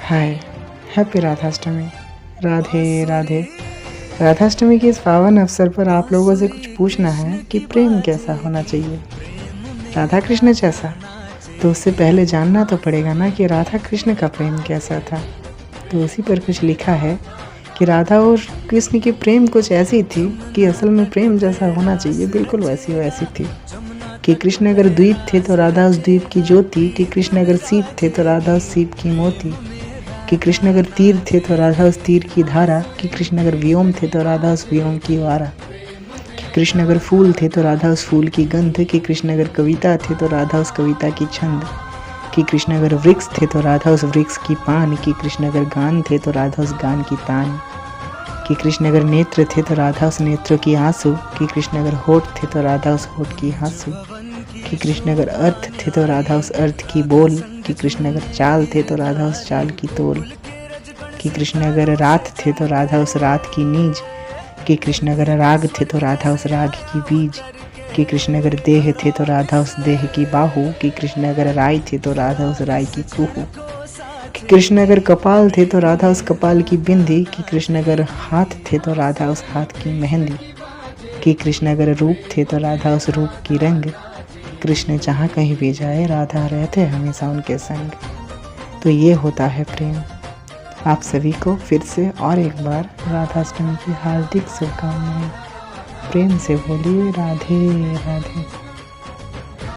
हाय, happy Radhashtami. Radhe Radhe. Radhashtami के इस पावन अवसर पर आप लोगों से कुछ पूछना है कि प्रेम कैसा होना चाहिए, राधा कृष्ण जैसा। तो उससे पहले जानना तो पड़ेगा ना कि राधा कृष्ण का प्रेम कैसा था। तो उसी पर कुछ लिखा है कि राधा और कृष्ण की प्रेम कुछ ऐसी थी कि असल में प्रेम जैसा होना चाहिए बिल्कुल वैसी थी। कि कृष्ण अगर द्वीप थे तो राधा उस द्वीप की ज्योति, कि कृष्ण अगर सीप थे तो राधा उस सीप की मोती, कि कृष्ण अगर तीर थे तो राधा उस तीर की धारा, कि कृष्ण अगर व्योम थे तो राधा उस व्योम की वारा, कि कृष्ण अगर फूल थे तो राधा उस फूल की गंध, कि कृष्ण अगर कविता थे तो राधा उस कविता की छंद, कि कृष्ण अगर वृक्ष थे तो राधा उस वृक्ष की पान, कि कृष्ण अगर गान थे तो राधा उस गान की तान, कि कृष्ण अगर नेत्र थे तो राधा उस नेत्रों की आंसू, कि कृष्ण अगर होठ थे तो राधा उस होठ की हाँसू, कि कृष्ण अगर अर्थ थे तो राधा उस अर्थ की बोल, कि कृष्ण अगर चाल थे तो राधा उस चाल की तोल, कि कृष्ण अगर रात थे तो राधा उस रात की नीज, कि कृष्ण अगर राग थे तो राधा उस राग की बीज, कि कृष्ण अगर देह थे तो राधा उस देह की बाहू, कि कृष्ण अगर राय थे तो राधा उस राय की कुहू, कि कृष्ण अगर कपाल थे तो राधा उस कपाल की बिंदी, कि कृष्ण अगर हाथ थे तो राधा उस हाथ की मेहंदी, कि कृष्ण अगर रूप थे तो राधा उस रूप की रंग, कृष्ण जहाँ कहीं भी जाए राधा रहते हमेशा उनके संग। तो ये होता है प्रेम। आप सभी को फिर से और एक बार राधाष्टमी की हार्दिक शुभकामनाएं। प्रेम से बोलिए राधे राधे।